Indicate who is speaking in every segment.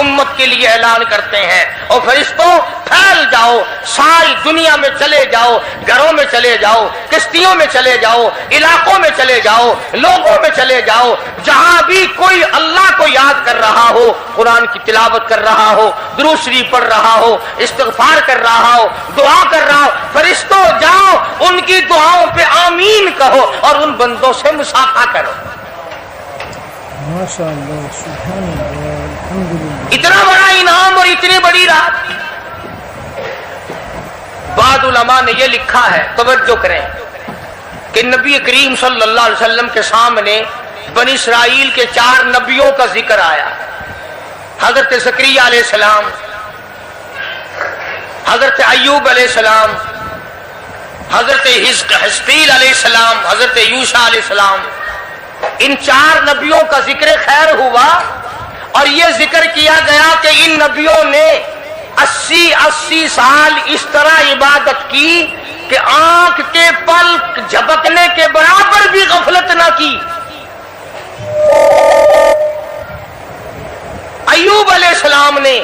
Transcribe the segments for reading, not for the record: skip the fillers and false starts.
Speaker 1: امت کے لیے اعلان کرتے ہیں، اور فرشتوں پھیل جاؤ، ساری دنیا میں چلے جاؤ، گھروں میں چلے جاؤ، کشتیوں میں چلے جاؤ، علاقوں میں چلے جاؤ، لوگوں میں چلے جاؤ، جہاں بھی کوئی اللہ کو یاد کر رہا ہو، قرآن کی تلاوت کر رہا ہو، درود شریف پڑھ رہا ہو، استغفار کر رہا ہو، دعا کر رہا ہو، فرشتوں جاؤ ان کی دعاؤں پہ آمین کہو اور ان بندوں سے مصافحہ کرو۔
Speaker 2: ماشاء اللہ، سبحان اللہ، الحمدللہ۔
Speaker 1: اتنا بڑا انعام اور اتنی بڑی رات۔ بعض علماء نے یہ لکھا ہے، توجہ کریں، کہ نبی کریم صلی اللہ علیہ وسلم کے سامنے بنی اسرائیل کے 4 نبیوں کا ذکر آیا، حضرت زکریا علیہ السلام، حضرت ایوب علیہ السلام، حضرت حزقیل علیہ السلام، حضرت یوشع علیہ السلام۔ ان 4 نبیوں کا ذکر خیر ہوا، اور یہ ذکر کیا گیا کہ ان نبیوں نے 80 سال اس طرح عبادت کی کہ آنکھ کے پلک جھپکنے کے برابر بھی غفلت نہ کی۔ ایوب علیہ السلام نے،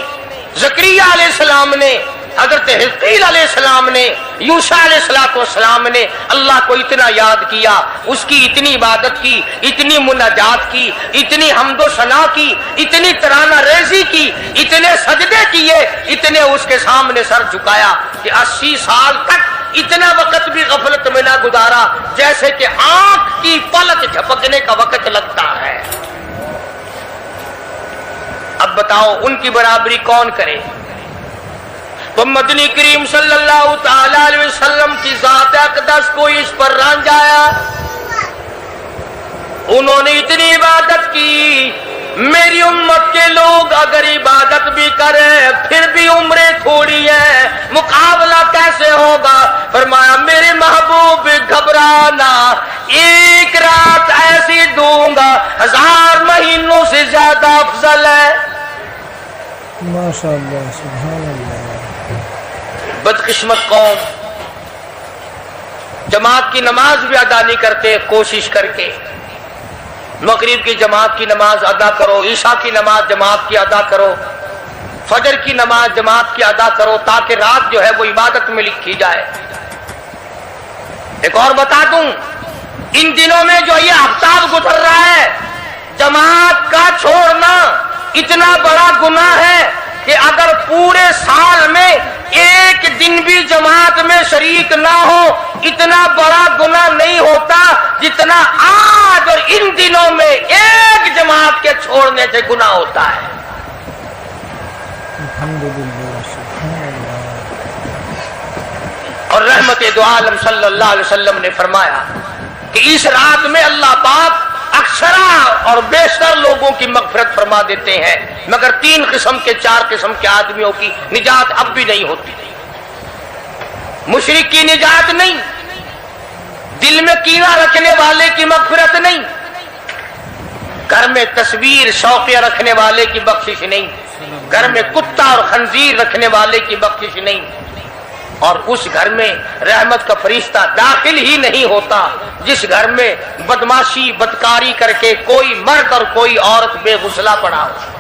Speaker 1: زکریا علیہ السلام نے، حضرت حزقیل علیہ السلام نے، یوشع علیہ السلام نے اللہ کو اتنا یاد کیا، اس کی اتنی عبادت کی، اتنی مناجات کی، اتنی حمد و ثنا کی، اتنی ترانہ ریزی کی، اتنے سجدے کیے، اتنے اس کے سامنے سر جھکایا کہ 80 سال تک اتنا وقت بھی غفلت میں نہ گزارا جیسے کہ آنکھ کی پلک جھپکنے کا وقت لگتا ہے۔ اب بتاؤ ان کی برابری کون کرے؟ تو مدنی کریم صلی اللہ تعالی علیہ وسلم کی ذات اقدس کو اس پر رانجایا، انہوں نے اتنی عبادت کی۔ میری امت کے لوگ اگر عبادت بھی کریں پھر بھی عمریں تھوڑی ہے، مقابلہ کیسے ہوگا؟ فرمایا میرے محبوب گھبرانا، ایک رات ایسی دوں گا 1000 مہینوں سے زیادہ افضل ہے۔
Speaker 2: ماشاء اللہ، سبحان اللہ۔
Speaker 1: بدقسمت قوم جماعت کی نماز بھی ادا نہیں کرتے، کوشش کر کے مغرب کی جماعت کی نماز ادا کرو، عشاء کی نماز جماعت کی ادا کرو، فجر کی نماز جماعت کی ادا کرو، تاکہ رات جو ہے وہ عبادت میں لکھی جائے۔ ایک اور بتا دوں، ان دنوں میں جو یہ ہفتہ گزر رہا ہے، جماعت کا چھوڑنا اتنا بڑا گناہ ہے کہ اگر پورے سال میں ایک دن بھی جماعت میں شریک نہ ہو، اتنا بڑا گناہ نہیں ہوتا جتنا آج اور ان دنوں میں ایک جماعت کے چھوڑنے سے گناہ ہوتا ہے۔
Speaker 2: الحمدللہ، سبحان اللہ۔
Speaker 1: اور رحمت دو عالم صلی اللہ علیہ وسلم نے فرمایا کہ اس رات میں اللہ پاک اکثرا اور بیشتر لوگوں کی مغفرت فرما دیتے ہیں، مگر 3 قسم کے 4 قسم کے آدمیوں کی نجات اب بھی نہیں ہوتی۔ مشرک کی نجات نہیں، دل میں کینہ رکھنے والے کی مغفرت نہیں، گھر میں تصویر شوقیہ رکھنے والے کی بخشش نہیں، گھر میں کتا اور خنزیر رکھنے والے کی بخشش نہیں، اور اس گھر میں رحمت کا فرشتہ داخل ہی نہیں ہوتا جس گھر میں بدماشی بدکاری کر کے کوئی مرد اور کوئی عورت بے غسلہ پڑا ہو۔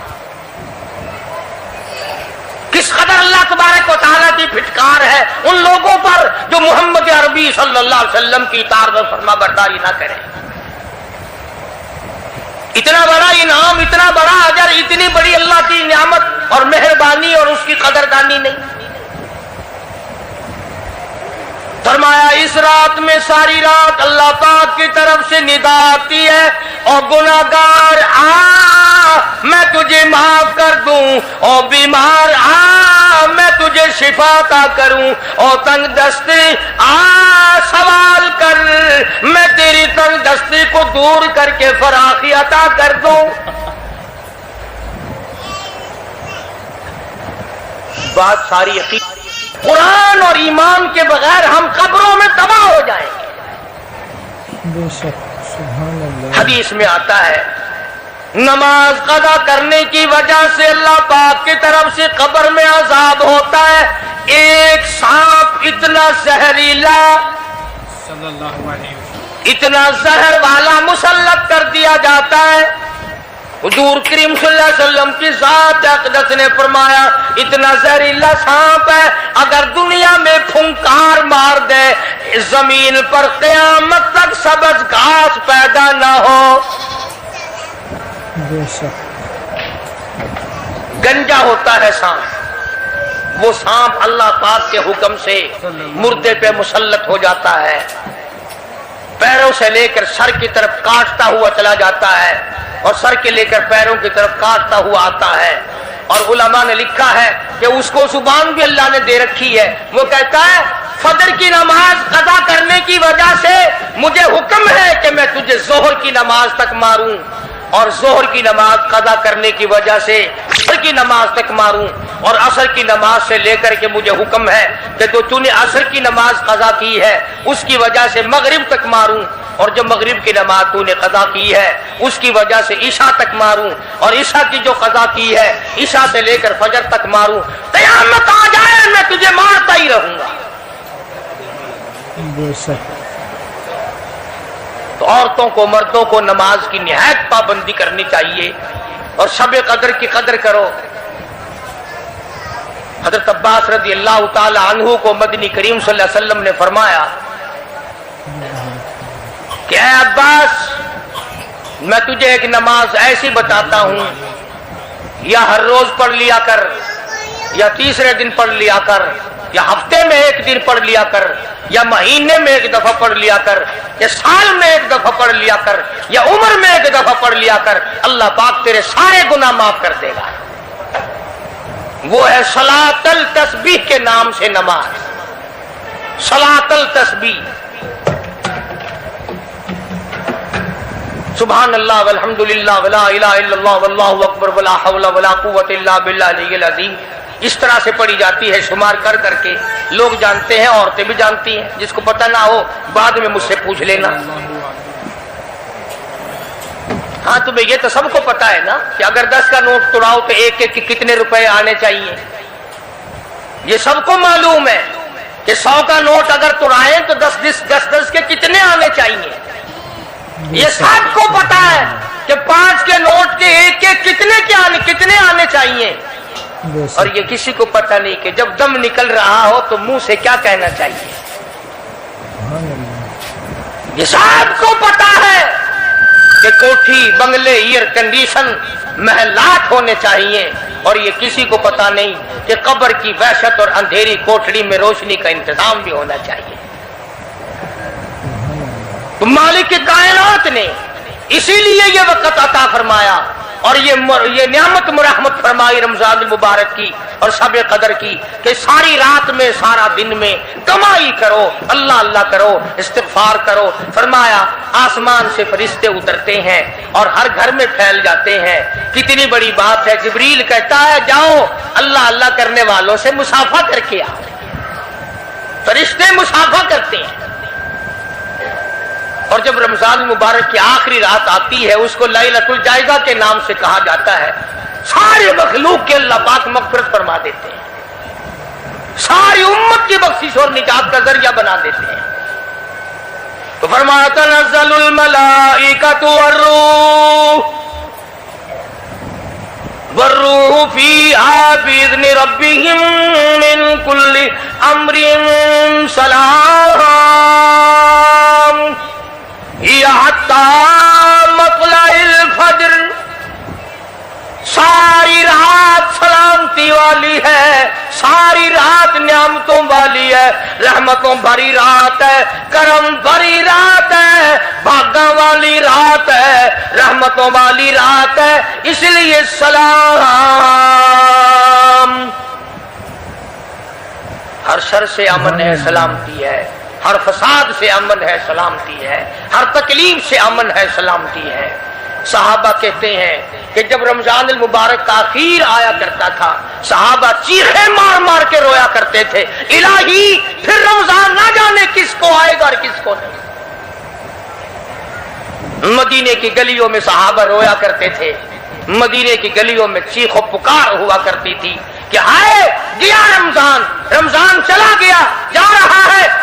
Speaker 1: کس قدر اللہ تبارک و تعالیٰ کی پھٹکار ہے ان لوگوں پر جو محمد عربی صلی اللہ علیہ وسلم کی اطاعت اور فرما برداری نہ کریں۔ اتنا بڑا انعام، اتنا بڑا اجر، اتنی بڑی اللہ کی نعمت اور مہربانی اور اس کی قدردانی نہیں۔ فرمایا اس رات میں ساری رات اللہ پاک کی طرف سے ندا آتی ہے، اور گناہگار آ میں تجھے معاف کر دوں، اور بیمار آ میں تجھے شفا عطا کروں، اور تنگ دستی آ سوال کر میں تیری تنگ دستی کو دور کر کے فراخی عطا کر دوں۔ بات ساری یقین، قرآن اور ایمان کے بغیر ہم قبروں میں تباہ ہو جائیں گے۔
Speaker 2: بے شک، سبحان اللہ۔
Speaker 1: حدیث میں آتا ہے نماز قضا کرنے کی وجہ سے اللہ پاک کی طرف سے قبر میں عذاب ہوتا ہے، ایک سانپ اتنا زہریلا، اتنا زہر والا مسلط کر دیا جاتا ہے، حضور کریم صلی اللہ علیہ وسلم کی ذات اقدس نے فرمایا اتنا زہریلا سانپ ہے اگر دنیا میں پھنکار مار دے زمین پر قیامت تک سبز گھاس پیدا نہ ہو.
Speaker 2: بے شک
Speaker 1: گنجا ہوتا ہے سانپ، وہ سانپ اللہ پاک کے حکم سے مردے پہ مسلط ہو جاتا ہے، پیروں سے لے کر سر کی طرف کاٹتا ہوا چلا جاتا ہے اور سر کے لے کر پیروں کی طرف کاٹتا ہوا آتا ہے. اور علماء نے لکھا ہے کہ اس کو زبان بھی اللہ نے دے رکھی ہے. وہ کہتا ہے فجر کی نماز قضا کرنے کی وجہ سے مجھے حکم ہے کہ میں تجھے ظہر کی نماز تک ماروں، اور ظہر کی نماز قضا کرنے کی وجہ سے عصر کی نماز تک ماروں، اور عصر کی نماز سے لے کر کے مجھے حکم ہے کہ تو نے عصر کی نماز قضا کی ہے اس کی وجہ سے مغرب تک ماروں، اور جو مغرب کی نماز تو نے قضا کی ہے اس کی وجہ سے عشاء تک ماروں، اور عشاء کی جو قضا کی ہے عشاء سے لے کر فجر تک ماروں. قیامت آ جائے میں تجھے مارتا ہی رہوں گا.
Speaker 2: بے شک
Speaker 1: تو عورتوں کو مردوں کو نماز کی نہایت پابندی کرنی چاہیے اور شب قدر کی قدر کرو. حضرت عباس رضی اللہ تعالی عنہ کو مدنی کریم صلی اللہ علیہ وسلم نے فرمایا کہ اے عباس میں تجھے ایک نماز ایسی بتاتا ہوں، یا ہر روز پڑھ لیا کر، یا تیسرے دن پڑھ لیا کر، یا ہفتے میں ایک دن پڑھ لیا کر، یا مہینے میں ایک دفعہ پڑھ لیا کر، یا سال میں ایک دفعہ پڑھ لیا کر، یا عمر میں ایک دفعہ پڑھ لیا کر، اللہ پاک تیرے سارے گناہ معاف کر دے گا. وہ ہے صلاۃ التسبیح کے نام سے نماز. صلاۃ التسبیح، سبحان اللہ والحمد للہ ولا الہ الا اللہ واللہ اکبر ولا حول ولا قوت الا باللہ العلی العظیم. اس طرح سے پڑھی جاتی ہے شمار کر کر کے. لوگ جانتے ہیں، عورتیں بھی جانتی ہیں، جس کو پتہ نہ ہو بعد میں مجھ سے پوچھ لینا. ہاں تمہیں یہ تو سب کو پتا ہے نا کہ اگر 10 کا نوٹ توڑاؤ تو ایک ایک کے کتنے روپے آنے چاہیے. یہ سب کو معلوم ہے کہ 100 کا نوٹ اگر توڑائیں تو 10 کے کتنے آنے چاہیے. یہ سب کو پتا ہے کہ 5 کے نوٹ کے ایک ایک کتنے آنے چاہیے.
Speaker 2: بے شک
Speaker 1: اور یہ کسی کو پتا نہیں کہ جب دم نکل رہا ہو تو منہ سے کیا کہنا چاہیے.
Speaker 2: سبحان اللہ
Speaker 1: یہ سب کو پتا ہے کہ کوٹھی، بنگلے، ایئر کنڈیشن، محلات ہونے چاہیے. اور یہ کسی کو پتا نہیں کہ قبر کی وحشت اور اندھیری کوٹھڑی میں روشنی کا انتظام بھی ہونا چاہیے. تو مالک کائنات نے اسی لیے یہ وقت عطا فرمایا اور یہ نعمت مرحمت فرمائی رمضان المبارک کی اور شب قدر کی کہ ساری رات میں سارا دن میں کمائی کرو، اللہ اللہ کرو، استغفار کرو. فرمایا آسمان سے فرشتے اترتے ہیں اور ہر گھر میں پھیل جاتے ہیں. کتنی بڑی بات ہے. جبریل کہتا ہے جاؤ اللہ اللہ کرنے والوں سے مصافحہ کر کے آؤ. فرشتے مصافحہ کرتے ہیں. اور جب رمضان المبارک کی آخری رات آتی ہے اس کو لیلۃ الجائزہ کے نام سے کہا جاتا ہے. سارے مخلوق کے اللہ پاک مغفرت فرما دیتے ہیں، ساری امت کی بخشش اور نجات کا ذریعہ بنا دیتے ہیں. تو فرمایا تنزل الملائکۃ والروح فیہا بإذن ربہم من کل امر سلام مطلع الفجر. ساری رات سلامتی والی ہے، ساری رات نعمتوں والی ہے، رحمتوں بھری رات ہے، کرم بھری رات ہے، بھاگاں والی رات ہے، رحمتوں والی رات ہے. اس لیے سلام. ہر شر سے امن ہے، سلامتی ہے. ہر فساد سے امن ہے، سلامتی ہے. ہر تکلیف سے امن ہے، سلامتی ہے. صحابہ کہتے ہیں کہ جب رمضان المبارک کا اخیر آیا کرتا تھا صحابہ چیخیں مار مار کے رویا کرتے تھے، الہی پھر رمضان نہ جانے کس کو آئے گا اور کس کو نہیں. مدینے کی گلیوں میں صحابہ رویا کرتے تھے. مدینے کی گلیوں میں چیخ و پکار ہوا کرتی تھی کہ ہائے گیا رمضان، رمضان چلا گیا، جا رہا ہے،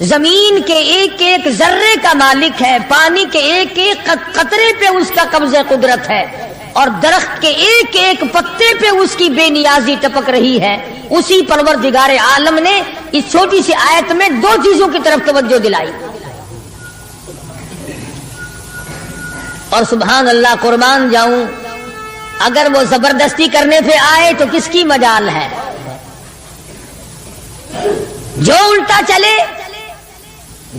Speaker 3: زمین کے ایک ایک ذرے کا مالک ہے، پانی کے ایک ایک قطرے پہ اس کا قبضہ قدرت ہے، اور درخت کے ایک ایک پتے پہ اس کی بے نیازی ٹپک رہی ہے، اسی پروردگار عالم نے اس چھوٹی سی آیت میں دو چیزوں کی طرف توجہ دلائی۔ اور سبحان اللہ، قربان جاؤں، اگر وہ زبردستی کرنے پہ آئے تو کس کی مجال ہے؟ جو الٹا چلے،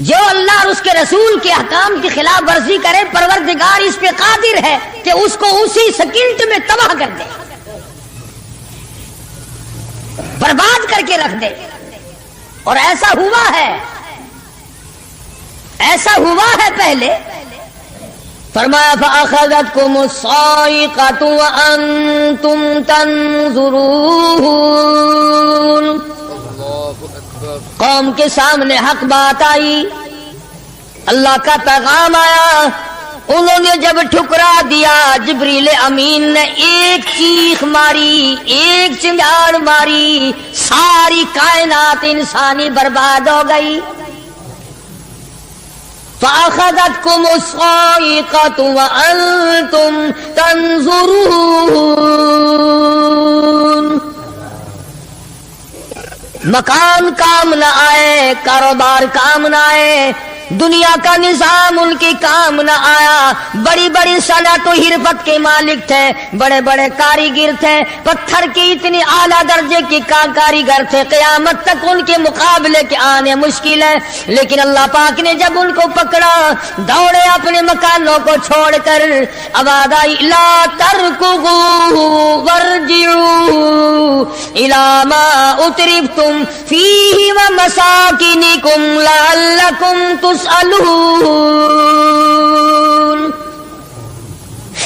Speaker 3: جو اللہ اور اس کے رسول کے احکام کی خلاف ورزی کرے، پروردگار اس پہ قادر ہے کہ اس کو اسی سیکنڈ میں تباہ کر دے، برباد کر کے رکھ دے۔ اور ایسا ہوا ہے، ایسا ہوا ہے پہلے۔ فرمایا فَأَخَذَتْكُمُ الصَّاعِقَةُ وَأَنْتُمْ تَنْظُرُونَ، قوم کے سامنے حق بات آئی، اللہ کا پیغام آیا، انہوں نے جب ٹھکرا دیا، جبریل امین نے ایک چیخ ماری، ایک چنگاڑ ماری، ساری کائنات انسانی برباد ہو گئی۔ فَأَخَذَتْكُمُ الصَّاعِقَةُ وَأَنْتُمْ تَنْظُرُونَ، مکان کام نہ آئے، کاروبار کام نہ آئے، دنیا کا نظام ان کے کام نہ آیا۔ بڑی بڑی صنعت و حرفت کے مالک تھے، بڑے بڑے کاریگر تھے، پتھر کی اتنی اعلیٰ درجے کی کاریگر تھے، قیامت تک ان کے مقابلے کے آنے مشکل ہے۔ لیکن اللہ پاک نے جب ان کو پکڑا، دوڑے اپنے مکانوں کو چھوڑ کر، آواز آئی لا ترکضوا وارجعوا الی ما اترفتم فیہ ومساکنکم لعلکم تسألون۔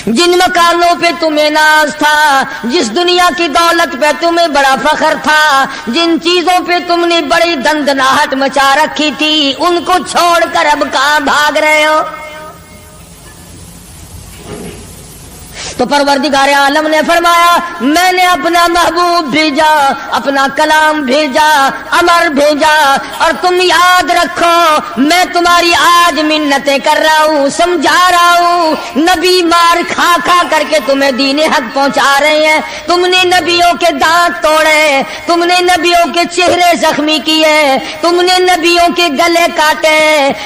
Speaker 3: جن مکانوں پہ تمہیں ناز تھا، جس دنیا کی دولت پہ تمہیں بڑا فخر تھا، جن چیزوں پہ تم نے بڑی دندناہٹ مچا رکھی تھی، ان کو چھوڑ کر اب کہاں بھاگ رہے ہو؟ تو پروردگار عالم نے فرمایا میں نے اپنا محبوب بھیجا، اپنا کلام بھیجا، امر بھیجا، اور تم یاد رکھو میں تمہاری آج منتیں کر رہا ہوں، سمجھا رہا ہوں۔ نبی مار کھا کھا کر کے تمہیں دین حق پہنچا رہے ہیں، تم نے نبیوں کے دانت توڑے، تم نے نبیوں کے چہرے زخمی کیے، تم نے نبیوں کے گلے کاٹے،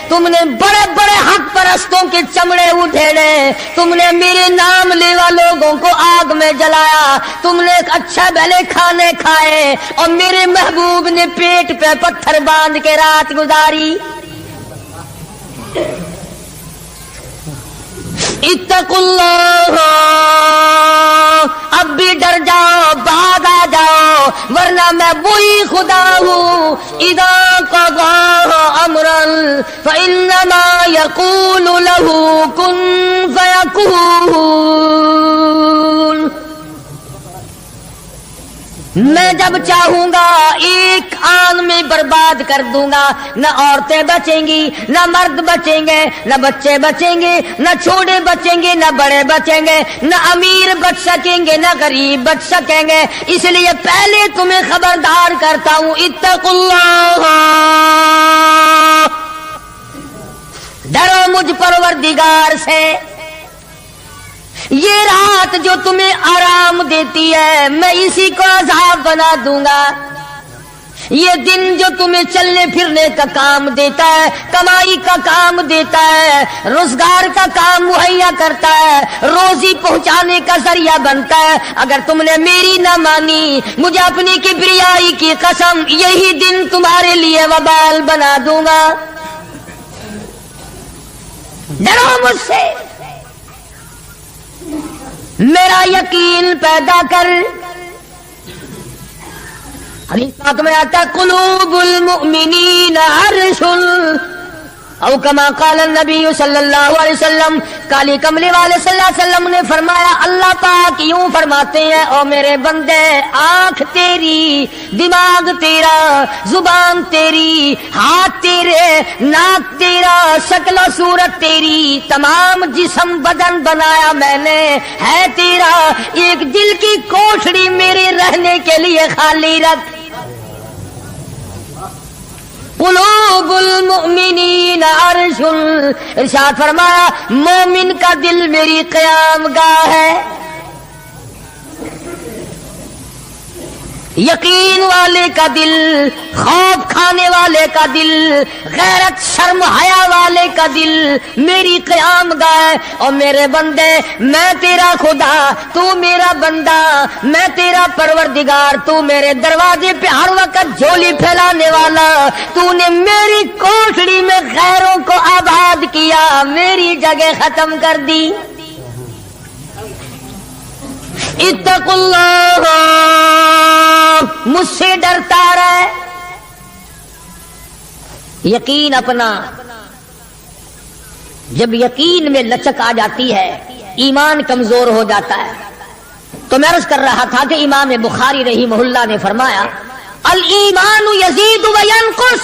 Speaker 3: تم نے بڑے بڑے حق پرستوں کے چمڑے ادھیڑے، تم نے میرے نام لے لوگوں کو آگ میں جلایا، تم نے اچھا بھلے کھانے کھائے، اور میرے محبوب نے پیٹ پہ پتھر باندھ کے رات گزاری۔ اتقوا اللہ، اب بھی ڈر جاؤ، بعد آ جاؤ، ورنہ میں وہی خدا ہوں اذا قضى امرا فانما يقول له كن فيكون۔ میں جب چاہوں گا ایک آن میں برباد کر دوں گا، نہ عورتیں بچیں گی، نہ مرد بچیں گے، نہ بچے بچیں گے، نہ چھوٹے بچیں گے، نہ بڑے بچیں گے، نہ امیر بچ سکیں گے، نہ غریب بچ سکیں گے۔ اس لیے پہلے تمہیں خبردار کرتا ہوں اتقوا اللہ، ڈرو مجھ پروردگار سے۔ یہ رات جو تمہیں آرام دیتی ہے میں اسی کو عذاب بنا دوں گا، یہ دن جو تمہیں چلنے پھرنے کا کام دیتا ہے، کمائی کا کام دیتا ہے، روزگار کا کام مہیا کرتا ہے، روزی پہنچانے کا ذریعہ بنتا ہے، اگر تم نے میری نہ مانی، مجھے اپنی کبریائی کی قسم یہی دن تمہارے لیے وبال بنا دوں گا۔ ڈرو مجھ سے، میرا یقین پیدا کر۔ حدیث پاک میں آتا قلوب المؤمنین عرش، او کما قال النبی صلی اللہ علیہ وسلم، کالی کملی والے صلی اللہ علیہ وسلم نے فرمایا، اللہ پاک یوں فرماتے ہیں او میرے بندے، آنکھ تیری، دماغ تیرا، زبان تیری، ہاتھ تیرے، ناک تیرا، شکل و صورت تیری، تمام جسم بدن بنایا میں نے ہے تیرا، ایک دل کی کوٹھڑی میرے رہنے کے لیے خالی رکھ۔ قلوب المؤمنین عرشن، ارشاد فرمایا مومن کا دل میری قیام گاہ ہے، یقین والے کا دل، خوف کھانے والے کا دل، غیرت شرم حیا والے کا دل میری قیام گاہ ہے۔ اور میرے بندے میں تیرا خدا، تو میرا بندہ، میں تیرا پروردگار، تو میرے دروازے پہ ہر وقت جھولی پھیلانے والا، تو نے میری کوٹڑی میں غیروں کو آباد کیا، میری جگہ ختم کر دی۔ اتقوا اللہ، مجھ سے ڈرتا رہے۔ یقین اپنا، جب یقین میں لچک آ جاتی ہے ایمان کمزور ہو جاتا ہے۔ تو میں عرض کر رہا تھا کہ امام بخاری رحمہ اللہ نے فرمایا الایمان یزید و ینقص،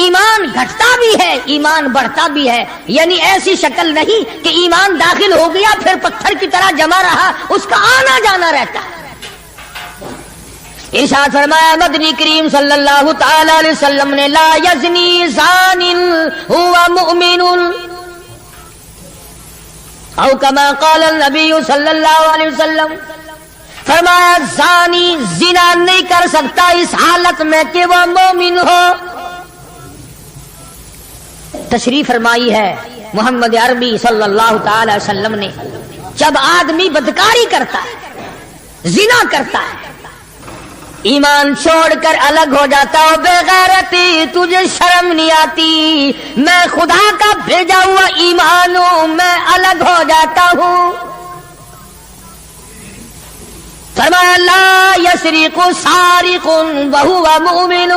Speaker 3: ایمان گھٹتا بھی ہے ایمان بڑھتا بھی ہے، یعنی ایسی شکل نہیں کہ ایمان داخل ہو گیا پھر پتھر کی طرح جمع رہا، اس کا آنا جانا رہتا ہے۔ ارشاد فرمایا مدنی کریم صلی اللہ تعالی علیہ وسلم نے لا یزنی زان هو مؤمن، او کما قال النبی صلی اللہ علیہ وسلم، فرمایا زانی زنا نہیں کر سکتا اس حالت میں کہ وہ مومن ہو۔ تشریف فرمائی ہے محمد عربی صلی اللہ تعالی وسلم نے، جب آدمی بدکاری کرتا ہے، زنا کرتا ہے، ایمان چھوڑ کر الگ ہو جاتا ہو، بے غیرتی تجھے شرم نہیں آتی، میں خدا کا بھیجا ہوا ایمان ہوں، میں الگ ہو جاتا ہوں۔ فرمایا لا یسرق سارق وهو مؤمن،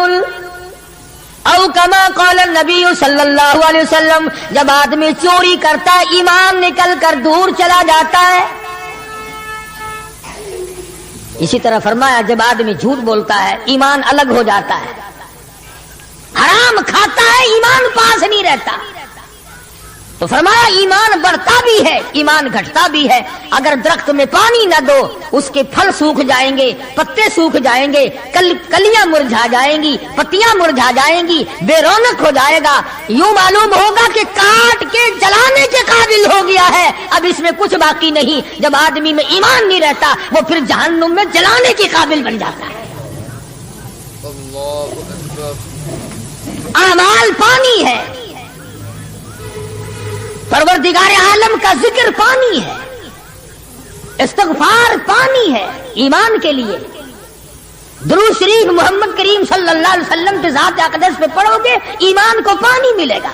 Speaker 3: او کما قال النبی صلی اللہ علیہ وسلم، جب آدمی چوری کرتا ہے ایمان نکل کر دور چلا جاتا ہے۔ اسی طرح فرمایا جب آدمی جھوٹ بولتا ہے ایمان الگ ہو جاتا ہے، حرام کھاتا ہے ایمان پاس نہیں رہتا۔ تو فرمایا ایمان بڑھتا بھی ہے ایمان گھٹتا بھی ہے، اگر درخت میں پانی نہ دو اس کے پھل سوکھ جائیں گے، پتے سوکھ جائیں گے، کلیاں مرجھا جائیں گی، پتیاں مرجھا جائیں گی، بے رونق ہو جائے گا، یوں معلوم ہوگا کہ کاٹ کے جلانے کے قابل ہو گیا ہے، اب اس میں کچھ باقی نہیں۔ جب آدمی میں ایمان نہیں رہتا وہ پھر جہنم میں جلانے کے قابل بن جاتا ہے۔ اعمال پانی ہے، پروردگار عالم کا ذکر پانی ہے، استغفار پانی ہے ایمان کے لیے۔ درود شریف محمد کریم صلی اللہ علیہ وسلم کے ذات اقدس پہ پڑھو گے ایمان کو پانی ملے گا۔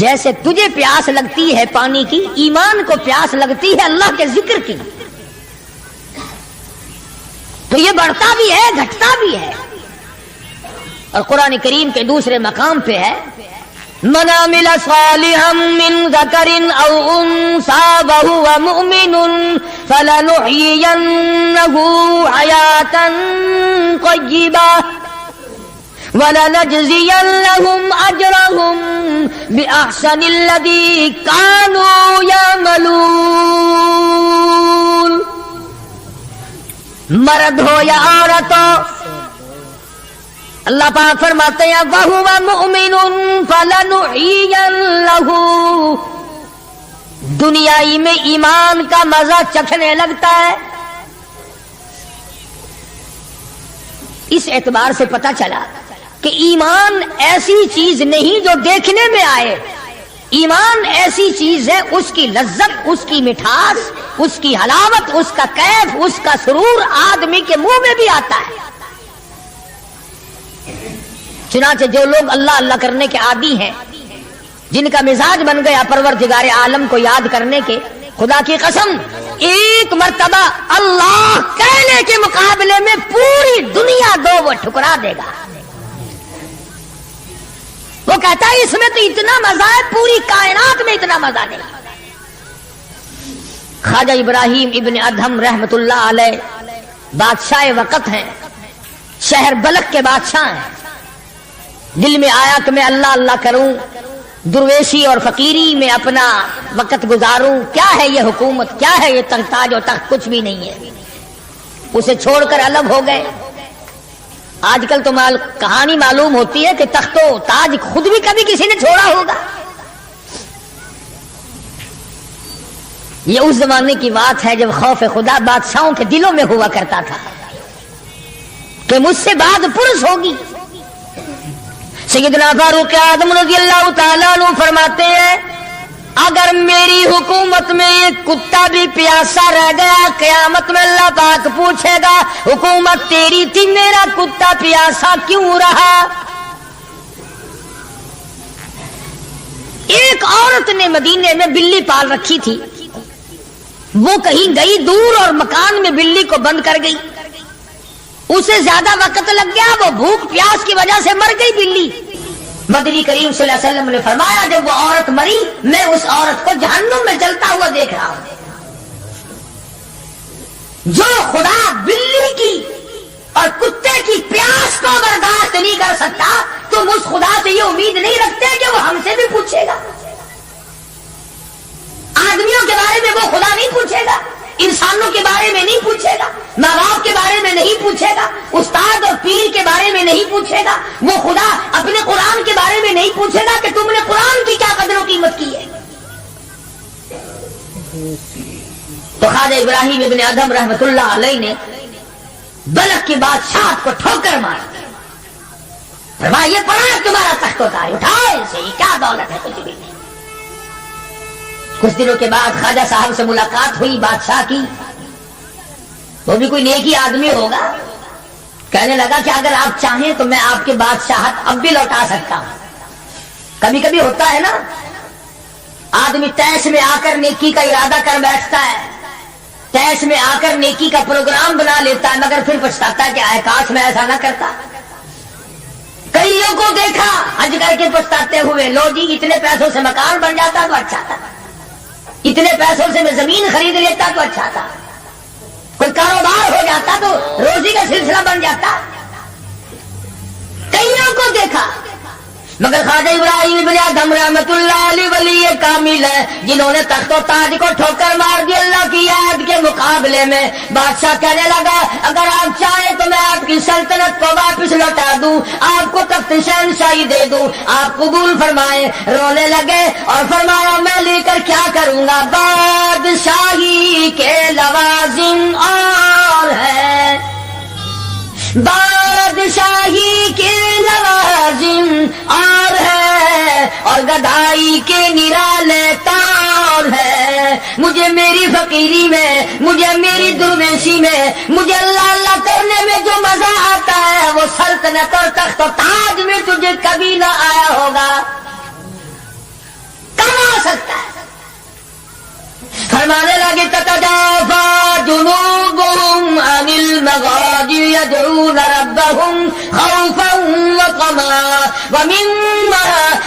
Speaker 3: جیسے تجھے پیاس لگتی ہے پانی کی، ایمان کو پیاس لگتی ہے اللہ کے ذکر کی۔ تو یہ بڑھتا بھی ہے گھٹتا بھی ہے، اور قرآن کریم کے دوسرے مقام پہ ہے من عمل صالحا من ذکر او انثى وهو مؤمن فلنحيينه حياة طيبة وَلَنَجْزِيَنَّهُمْ أَجْرَهُمْ بِأَحْسَنِ الَّذِي كَانُوا يَعْمَلُونَ۔ مرد ہو یا عورت ہو، اللہ پاک فرماتے ہیں وَهُوَ مُؤْمِنٌ فَلَنُحْيِيَنَّهُ، دنیائی میں ایمان کا مزہ چکھنے لگتا ہے۔ اس اعتبار سے پتہ چلا کہ ایمان ایسی چیز نہیں جو دیکھنے میں آئے، ایمان ایسی چیز ہے اس کی لذت، اس کی مٹھاس، اس کی حلاوت، اس کا کیف، اس کا سرور آدمی کے منہ میں بھی آتا ہے۔ چنانچہ جو لوگ اللہ اللہ کرنے کے عادی ہیں، جن کا مزاج بن گیا پروردگار عالم کو یاد کرنے کے، خدا کی قسم ایک مرتبہ اللہ کہنے کے مقابلے میں پوری دنیا دو وہ ٹھکرا دے گا۔ وہ کہتا ہے اس میں تو اتنا مزہ ہے، پوری کائنات میں اتنا مزہ نہیں۔ خواجہ ابراہیم ابن ادہم رحمت اللہ علیہ بادشاہ وقت ہیں، شہر بلخ کے بادشاہ ہیں۔ دل میں آیا کہ میں اللہ اللہ کروں، درویشی اور فقیری میں اپنا وقت گزاروں، کیا ہے یہ حکومت، کیا ہے یہ تاج و تخت، کچھ بھی نہیں ہے۔ اسے چھوڑ کر الگ ہو گئے۔ آج کل تو کہانی معلوم ہوتی ہے کہ تخت و تاج خود بھی کبھی کسی نے چھوڑا ہوگا. یہ اس زمانے کی بات ہے جب خوف خدا بادشاہوں کے دلوں میں ہوا کرتا تھا کہ مجھ سے بعد پرس ہوگی. سیدنا فاروق اعظم رضی اللہ تعالیٰ عنہ فرماتے ہیں اگر میری حکومت میں ایک کتا بھی پیاسا رہ گیا قیامت میں اللہ پاک پوچھے گا حکومت تیری تھی میرا کتا پیاسا کیوں رہا. ایک عورت نے مدینے میں بلی پال رکھی تھی. وہ کہیں گئی دور اور مکان میں بلی کو بند کر گئی. اسے زیادہ وقت لگ گیا, وہ بھوک پیاس کی وجہ سے مر گئی بلی. مدنی کریم صلی اللہ علیہ وسلم نے فرمایا جب وہ عورت مری میں اس عورت کو جہنم میں جلتا ہوا دیکھ رہا ہوں. جو خدا بلی کی اور کتے کی پیاس کو برداشت نہیں کر سکتا تم اس خدا سے یہ امید نہیں رکھتے کہ وہ ہم سے بھی پوچھے گا. آدمیوں کے بارے میں وہ خدا نہیں پوچھے گا, انسانوں کے بارے میں نہیں پوچھے گا, ماں باپ کے بارے میں نہیں پوچھے گا, استاد اور پیر کے بارے میں نہیں پوچھے گا. وہ خدا اپنے قرآن کے بارے میں نہیں پوچھے گا کہ تم نے قرآن کی کیا قدر و قیمت کی ہے. تو خواجہ ابراہیم ابن ادھم رحمت اللہ علیہ نے بلخ کی بادشاہت کو ٹھوکر مارا. فرمایا یہ پڑا تمہارا تخت و تاج, اٹھاؤ اسے, یہ کیا دولت ہے کچھ بھی نہیں. کچھ دنوں کے بعد خواجہ صاحب سے ملاقات ہوئی بادشاہ کی. وہ بھی کوئی نیکی آدمی ہوگا. کہنے لگا کہ اگر آپ چاہیں تو میں آپ کی بادشاہت اب بھی لوٹا سکتا ہوں. کبھی کبھی ہوتا ہے نا آدمی تیش میں آ کر نیکی کا ارادہ کر بیٹھتا ہے, تیش میں آ کر نیکی کا پروگرام بنا لیتا ہے, مگر پھر پچھتاتا ہے کہ آئے کاش میں ایسا نہ کرتا. کئی لوگوں کو دیکھا حج کر کے پچھتاتے ہوئے, لو جی اتنے پیسوں سے مکان بن جاتا تو اچھا تھا, اتنے پیسوں سے میں زمین خرید لیتا تو اچھا تھا, کوئی کاروبار ہو جاتا تو روزی کا سلسلہ بن جاتا. کئیوں کو دیکھا, مگر خواجہ ابراہیم ابن ادھم رحمت اللہ علیہ ولی کامل ہے جنہوں نے تخت و تاج کو ٹھوکر مار دی. اللہ کی یاد کے مقابلے میں بادشاہ کہنے لگا اگر آپ چاہیں تو میں آپ کی سلطنت کو واپس لوٹا دوں, آپ کو تخت شہنشاہی دے دوں, آپ قبول فرمائیں. رونے لگے اور فرمایا میں لے کر کیا کروں گا, بادشاہی کے لوازم اور ہے, بادشاہی کے لوازم اور ہے, اور گدائی کے نرالے تار ہے. مجھے میری فقیری میں, مجھے میری درویشی میں, مجھے اللہ اللہ کرنے میں جو مزہ آتا ہے وہ سلطنت اور تخت و تاج میں تجھے کبھی نہ آیا ہوگا. کم آ سکتا ہے. فرمانے لگے تتجافى جنوبهم عن المضاجع يدعون ربهم خوفا وطمعا ومما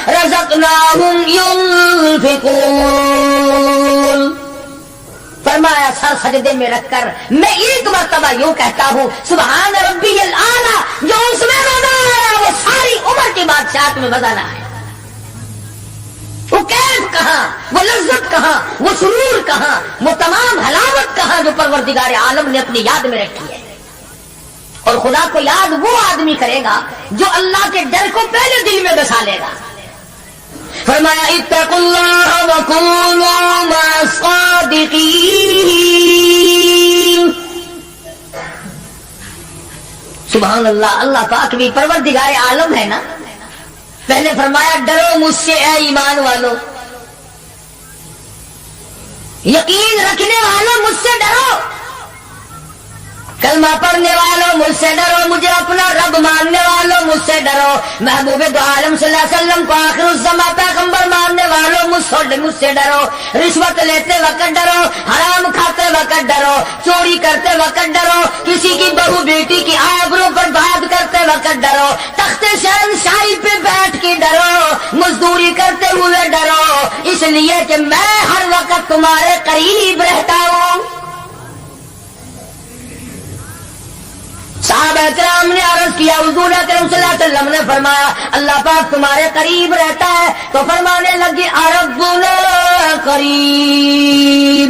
Speaker 3: رزقناهم ينفقون. فرمایا سر سجدے میں رکھ کر میں ایک مرتبہ یوں کہتا ہوں سبحان ربی الاعلی, جو اس میں مزہ آیا وہ ساری عمر کی بادشاہت میں مزہ نہ آیا. وہ کیف کہاں, وہ لذت کہاں, وہ سرور کہاں, وہ تمام حلاوت کہاں جو پروردگار عالم نے اپنی یاد میں رکھی ہے. اور خدا کو یاد وہ آدمی کرے گا جو اللہ کے ڈر کو پہلے دل میں بسا لے گا. فرمایا اتقوا اللہ وکونوا مع الصادقین. سبحان اللہ, اللہ پاک بھی پروردگار عالم ہے نا. پہلے فرمایا ڈرو مجھ سے اے ایمان والو, یقین رکھنے والوں مجھ سے ڈرو, کلمہ پڑھنے والوں مجھ سے ڈرو, مجھے اپنا رب ماننے والوں مجھ سے ڈرو, محبوب دو عالم صلی اللہ علیہ وسلم کو آخر الزمان پیغمبر ماننے والوں مجھ سے ڈرو, رشوت لیتے وقت ڈرو, حرام کھاتے وقت ڈرو, چوری کرتے وقت ڈرو, کسی کی بہو بیٹی کی آبرو پر بات کرتے وقت ڈرو, تخت شہنشاہی پہ بیٹھ کے ڈرو, مزدوری کرتے ہوئے ڈرو, اس لیے کہ میں ہر وقت تمہارے قریب رہتا ہوں. صحابہ کرام نے عرض کیا حضور اکرم صلی اللہ علیہ وسلم نے فرمایا اللہ پاک تمہارے قریب رہتا ہے, تو فرمانے لگے ربنا قریب,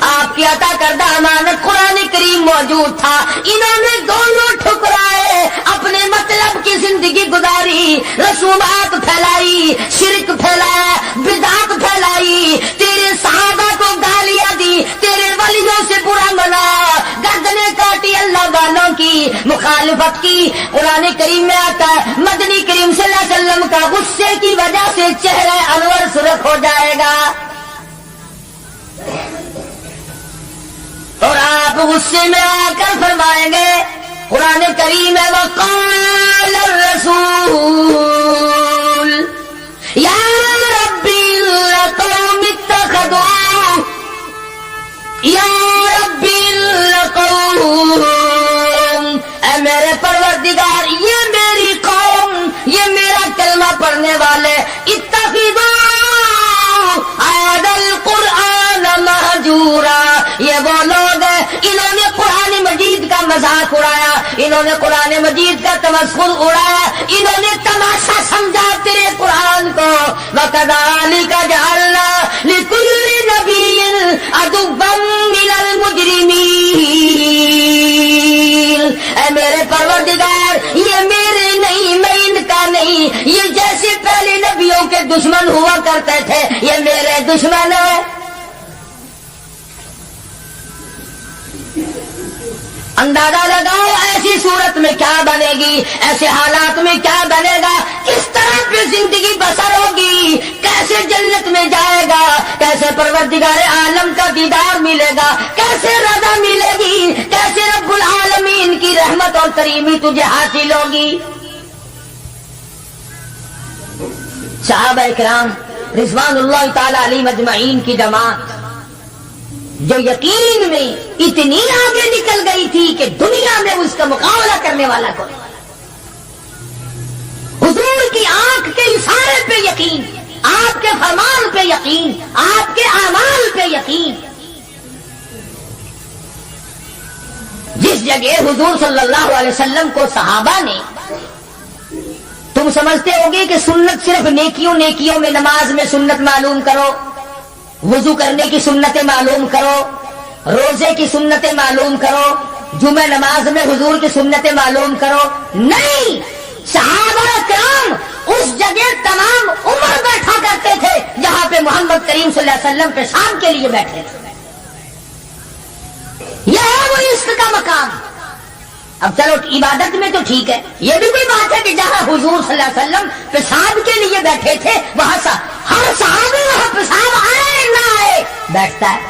Speaker 3: آپ کی عطا کردہ امانت قرآن کریم موجود تھا. انہوں نے دونوں ٹھکرائے, اپنے مطلب کی زندگی گزاری, رسومات پھیلائی, شرک پھیلایا, بدعت پھیلائی, تیرے صحابہ کو گالیاں دی, تیرے ولیوں سے برا منایا, گردنیں کاٹی, اللہ والوں کی مخالفت کی. قرآن کریم میں آتا ہے مدنی کریم صلی اللہ علیہ وسلم کا غصے کی وجہ سے چہرہ انور سرخ ہو جائے گا, اور آپ غصے میں آ کر فرمائیں گے, قرآن کریم ہے وقال الرسول یا ربی القوم اتخذوا یا ربی القوم, اے میرے پروردگار یہ میری قوم, یہ میرا کلمہ پڑھنے والے, اتخذوا هذا القرآن مہجورا, یہ وہ لوگ ہیں انہوں نے قرآن مجید کا مذاق اڑایا, انہوں نے قرآن مجید کا تمسخر اڑایا, انہوں نے تماشا سمجھا تیرے قرآن کو. وَكَذَلِكَ جَعَلْنَا لِكُلِّ نَبِيٍّ عَدُوًّا مِّنَ الْمُجْرِمِينَ, اے میرے پروردگار یہ میرے نہیں, میں ان کا نہیں, یہ جیسے پہلے نبیوں کے دشمن ہوا کرتے تھے یہ میرے دشمن ہیں. اندازہ لگاؤ ایسی صورت میں کیا بنے گی, ایسے حالات میں کیا بنے گا, کس طرح پہ زندگی بسر ہوگی, کیسے جنت میں جائے گا, کیسے پروردگار عالم کا دیدار ملے گا, کیسے رضا ملے گی, کیسے رب العالمین کی رحمت اور کریمی تجھے حاصل ہوگی. صحابہ اکرام رضوان اللہ تعالی علیہ مجمعین کی جماعت جو یقین میں اتنی آگے نکل گئی تھی کہ دنیا میں اس کا مقابلہ کرنے والا کوئی, حضور کی آنکھ کے اشارے پہ یقین, آپ کے فرمان پہ یقین, آپ کے اعمال پہ یقین. جس جگہ حضور صلی اللہ علیہ وسلم کو صحابہ نے, تم سمجھتے ہوگے کہ سنت صرف نیکیوں میں, نماز میں سنت معلوم کرو, وضو کرنے کی سنتیں معلوم کرو, روزے کی سنتیں معلوم کرو, جمعہ نماز میں حضور کی سنتیں معلوم کرو. نہیں, صحابہ کرام اس جگہ تمام عمر بیٹھا کرتے تھے جہاں پہ محمد کریم صلی اللہ علیہ وسلم پیشاب کے لیے بیٹھے تھے. یہ ہے وہ عشق کا مقام. اب چلو عبادت میں تو ٹھیک ہے, یہ بھی کوئی بات ہے کہ جہاں حضور صلی اللہ علیہ وسلم پیشاب کے لیے بیٹھے تھے وہاں ہر صحابی وہاں پیشاب آئے نہ آئے بیٹھتا ہے.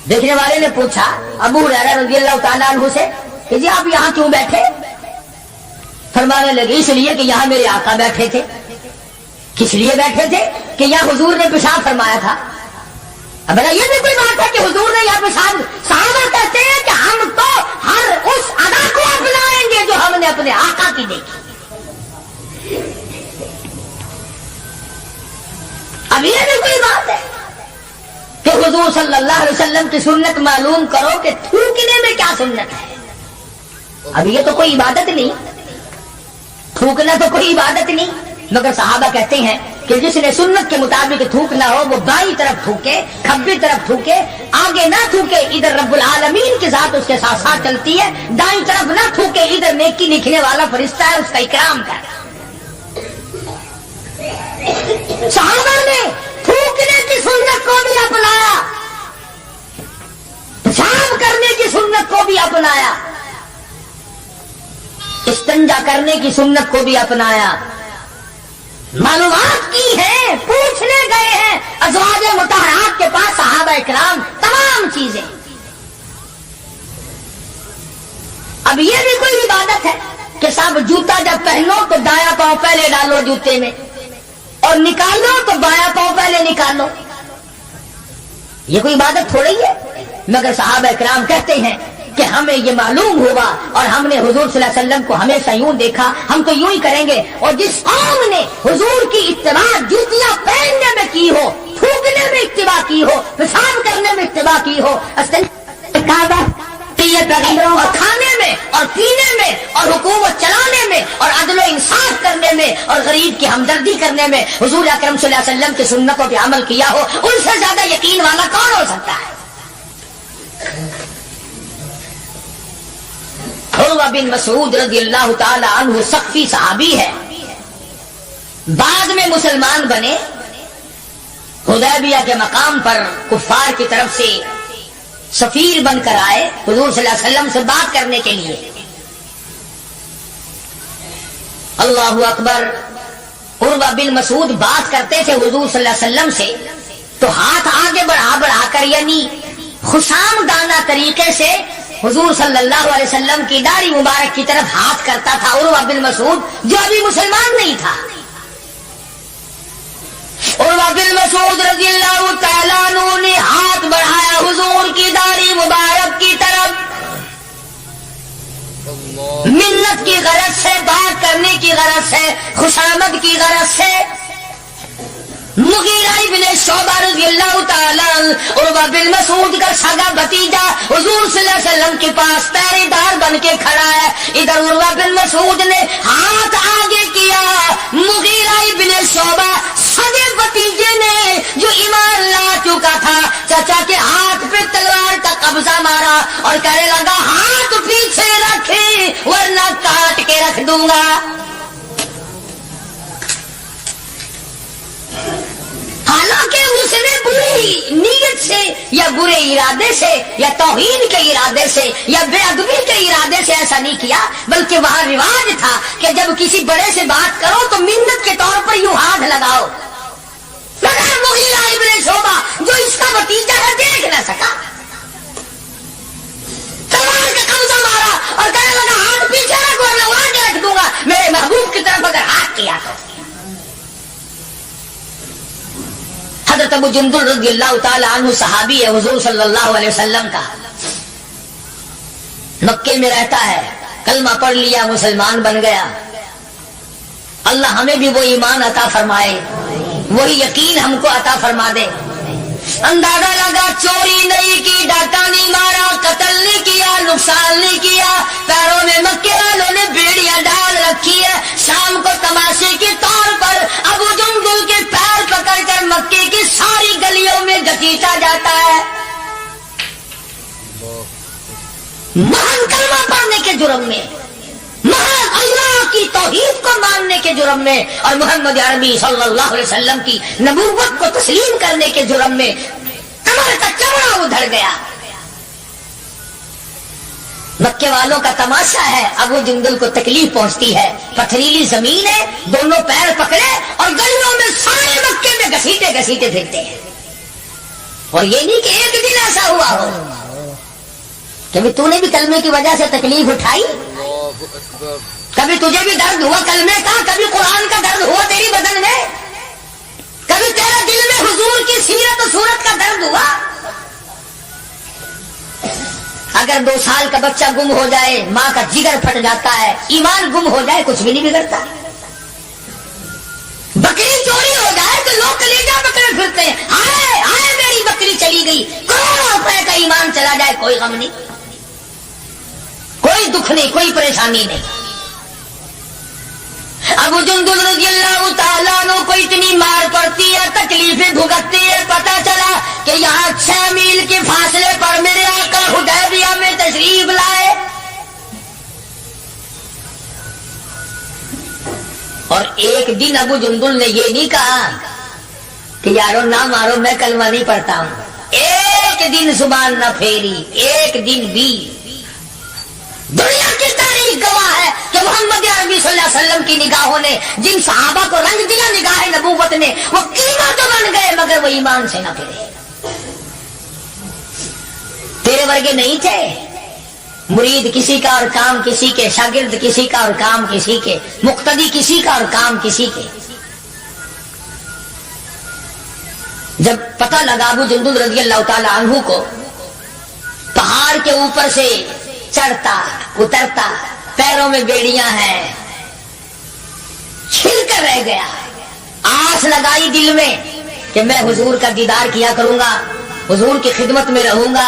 Speaker 3: دیکھنے والے نے پوچھا ابو ہریرہ رضی اللہ تعالیٰ عنہ سے کہ جی آپ یہاں کیوں بیٹھے؟ فرمانے لگے اس لیے کہ یہاں میرے آقا بیٹھے تھے. کس لیے بیٹھے تھے؟ کہ یہاں حضور نے پیشاب فرمایا تھا. اب یہ بھی کوئی بات ہے کہ حضور نے یہاں پیشاب, صحابہ کہتے ہیں کہ ہم تو ہر اس ادا کو اپنائیں گے جو ہم نے اپنے آقا کی دیکھی. اب یہ بھی کوئی بات ہے کہ حضور صلی اللہ علیہ وسلم کی سنت معلوم کرو کہ تھوکنے میں کیا سنت ہے. اب یہ تو کوئی عبادت نہیں, تھوکنا تو کوئی عبادت نہیں, مگر صحابہ کہتے ہیں کہ جس نے سنت کے مطابق تھوکنا ہو وہ بائیں طرف تھوکے, کھبی طرف تھوکے, آگے نہ تھوکے, ادھر رب العالمین کی ذات اس کے ساتھ ساتھ چلتی ہے, دائیں طرف نہ تھوکے, ادھر نیکی لکھنے والا فرشتہ ہے اس کا اکرام کر. صحابہ نے تھوکنے کی سنت کو بھی اپنایا, پیشاب کرنے کی سنت کو بھی اپنایا, استنجا کرنے کی سنت کو بھی اپنایا, معلومات کی ہیں, پوچھنے گئے ہیں ازواج مطہرات کے پاس صحابہ اکرام تمام چیزیں. اب یہ بھی کوئی عبادت ہے کہ صاحب جوتا جب پہنو تو دایاں پاؤں پہلے ڈالو جوتے میں, اور نکالو تو بایاں پاؤں پہلے نکالو. یہ کوئی عبادت تھوڑی ہے, مگر صحابہ اکرام کہتے ہیں کہ ہمیں یہ معلوم ہوا اور ہم نے حضور صلی اللہ علیہ وسلم کو ہمیشہ یوں دیکھا, ہم تو یوں ہی کریں گے. اور جس قوم نے حضور کی اتباع جوتیاں پہننے میں کی ہو, تھوکنے میں اتباع کی ہو, پیشاب کرنے میں اتباع کی ہو, پیغمبروں اور کھانے میں اور پینے میں اور حکومت چلانے میں اور عدل و انصاف کرنے میں اور غریب کی ہمدردی کرنے میں حضور اکرم صلی اللہ علیہ وسلم کی سنتوں پہ عمل کیا ہو، ان سے زیادہ یقین والا کون ہو سکتا ہے؟ عروہ بن مسعود رضی اللہ تعالی عنہ سقفی صحابی ہے، بعد میں مسلمان بنے، حدیبیہ کے مقام پر کفار کی طرف سے سفیر بن کر آئے حضور صلی اللہ علیہ وسلم سے بات کرنے کے لیے۔ اللہ اکبر، عروہ بن مسعود بات کرتے تھے حضور صلی اللہ علیہ وسلم سے تو ہاتھ آگے بڑھا بڑھا کر یعنی خشام دانہ طریقے سے حضور صلی اللہ علیہ وسلم کی داڑھی مبارک کی طرف ہاتھ کرتا تھا عروہ بن مسعود جو ابھی مسلمان نہیں تھا۔ عروہ بن مسعود رضی اللہ تعالیٰ عنہ نے ہاتھ بڑھایا حضور کی داڑھی مبارک کی طرف، منت کی غرض سے، بات کرنے کی غرض سے، خوشامد کی غرض سے۔ مغیرہ ابن شعبہ رضی اللہ تعالیٰ عروہ بن مسعود کا سگا بھتیجا حضور صلی اللہ علیہ وسلم کے پاس پہرے دار بن کے کھڑا ہے، ادھر عروہ بن مسعود نے ہاتھ آگے کیا، مغیرہ ابن شعبہ سگے بھتیجے نے جو ایمان لا چکا تھا چچا کے ہاتھ پہ تلوار کا قبضہ مارا اور کہنے لگا ہاتھ پیچھے رکھے ورنہ کاٹ کے رکھ دوں گا۔ حالانکہ اس نے بری نیت سے یا برے ارادے سے یا توہین کے ارادے سے یا بے ادبی کے ارادے سے ایسا نہیں کیا، بلکہ وہاں رواج تھا کہ جب کسی بڑے سے بات کرو تو منت کے طور پر یوں ہاتھ لگاؤ، مگر مغیرہ ابن شعبہ جو اس کا بھتیجا ہے دیکھ نہ سکا، تلوار کا قبضہ مارا اور کہنے لگا ہاتھ پیچھے رکھ ورنہ وہاں کے رکھ دوں گا میرے محبوب کی طرف اگر ہاتھ کیا تو۔ حضرت ابو جندل رضی اللہ تعالی عنہ صحابی ہے حضور صلی اللہ علیہ وسلم کا، مکے میں رہتا ہے، کلمہ پڑھ لیا، مسلمان بن گیا۔ اللہ ہمیں بھی وہ ایمان عطا فرمائے، وہی یقین ہم کو عطا فرما دے۔ اندازہ لگا چوری نہیں کی، ڈاکہ نہیں مارا، قتل نہیں کیا، نقصان نہیں کیا، پیروں میں مکے والوں نے بیڑیاں ڈال رکھی ہے، شام کو تماشے کے طور پر ابو جندل کے پیر پکڑ کر مکے کی ساری گلیوں میں گھسیٹا جاتا ہے، محض کلمہ پڑھنے کے جرم میں، محض اللہ کی توحید کو ماننے کے جرم میں اور محمد عربی صلی اللہ علیہ وسلم کی نبوت کو تسلیم کرنے کے جرم میں کمر کا چمڑا ادھڑ گیا۔ مکے والوں کا تماشا ہے، ابو جندل کو تکلیف پہنچتی ہے، پتھریلی زمین ہے، دونوں پیر پکڑے اور گلیوں میں سارے مکے میں گھسیٹے گھسیٹے پھرتے ہیں۔ اور یہ نہیں کہ ایک دن ایسا ہوا ہو کہ تو نے بھی کلمے کی وجہ سے تکلیف اٹھائی، کبھی تجھے بھی درد ہوا کلمے کا، کبھی قرآن کا درد ہوا تیری بدن میں، کبھی تیرے دل میں حضور کی سیرت و صورت کا درد ہوا۔ اگر 2 سال کا بچہ گم ہو جائے ماں کا جگر پھٹ جاتا ہے، ایمان گم ہو جائے کچھ بھی نہیں بگڑتا، بکری چوری ہو جائے تو لوگ کلیجہ پکڑے پھرتے ہیں، ہائے ہائے میری بکری چلی گئی، کروڑوں روپے کا ایمان چلا جائے کوئی غم نہیں، کوئی دکھ نہیں، کوئی پریشانی نہیں۔ ابو جندل رضی اللہ تعالیٰ عنہ کو اتنی مار پڑتی ہے، تکلیفیں بھگتتی ہے، پتہ چلا کہ یہاں 6 میل کے فاصلے پر میرے آقا حدیبیہ میں تشریف لائے، اور ایک دن ابو جندل نے یہ نہیں کہا کہ یارو نہ مارو میں کلمہ نہیں پڑھتا ہوں، ایک دن زبان نہ پھیری، ایک دن بھی۔ دنیا کی تاریخ گواہ ہے کہ محمد عربی صلی اللہ علیہ وسلم کی نگاہوں نے جن صحابہ کو رنگ دیا نگاہ نبوت نے، وہ قیمت تو بن گئے مگر وہ ایمان سے نہ پھرے۔ تیرے ورگے نہیں تھے، مرید کسی کا اور کام کسی کے، شاگرد کسی کا اور کام کسی کے، مقتدی کسی کا اور کام کسی کے۔ جب پتہ لگا ابو جندل رضی اللہ تعالی عنہ کو پہاڑ کے اوپر سے چڑھتا اترتا، پیروں میں بیڑیاں ہیں، چھل کر رہ گیا، آس لگائی دل میں کہ میں حضور کا دیدار کیا کروں گا، حضور کی خدمت میں رہوں گا،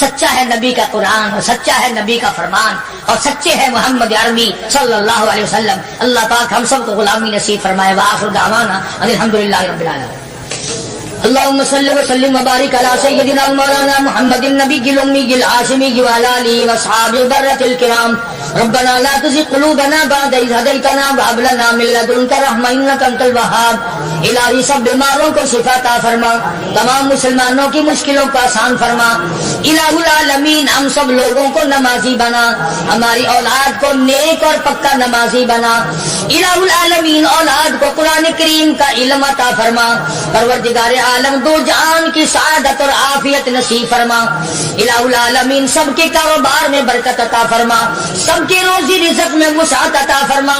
Speaker 3: سچا ہے نبی کا قرآن اور سچا ہے نبی کا فرمان اور سچے ہے محمد عربی صلی اللہ علیہ وسلم. اللہ پاک ہم سب کو غلامی نصیب فرمائے. وآخر دعوانا الحمدللہ رب العالمین. اللهم صل وسلم وبارك على سيدنا مولانا محمد النبي الأمي الهاشمي وعلى آله وأصحابه البررة الكرام. ربنا لا تزغ قلوبنا بعد إذ هديتنا وهب لنا من لدنك رحمة إنك أنت الوهاب. الہی سب بیماروں کو شفا عطا فرما, تمام مسلمانوں کی مشکلوں کو آسان فرما. الہ العالمین ہم سب لوگوں کو نمازی بنا, ہماری اولاد کو نیک اور پکا نمازی بنا. الہ العالمین اولاد کو قرآن کریم کا علم عطا فرما. پروردگار عالم دو جہان کی سعادت اور عافیت نصیب فرما. الہ العالمین سب کے کاروبار میں برکت عطا فرما, سب کے روزی رزق میں وسعت عطا فرما.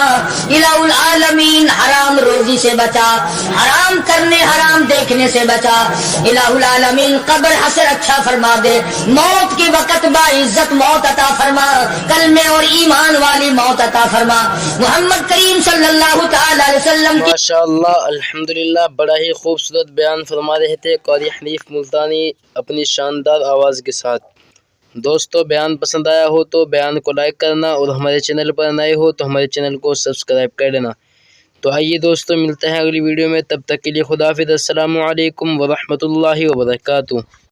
Speaker 3: الہ العالمین حرام روزی سے بچا, حرام کرنے حرام دیکھنے سے بچا. الہ العالمین قبر حشر اچھا فرما دے, موت کے وقت باعزت موت عطا فرما, کلمے اور ایمان والی موت عطا فرما. محمد کریم صلی اللہ تعالی علیہ وسلم کی
Speaker 4: ماشاء اللہ الحمدللہ. بڑا ہی خوبصورت بیان فرما رہے تھے قاری حنیف ملتانی اپنی شاندار آواز کے ساتھ. دوستو بیان پسند آیا ہو تو بیان کو لائک کرنا, اور ہمارے چینل پر نئے ہو تو ہمارے چینل کو سبسکرائب کر لینا. تو آئیے دوستو ملتے ہیں اگلی ویڈیو میں, تب تک کے لیے خدا حافظ. السلام علیکم ورحمۃ اللہ وبرکاتہ.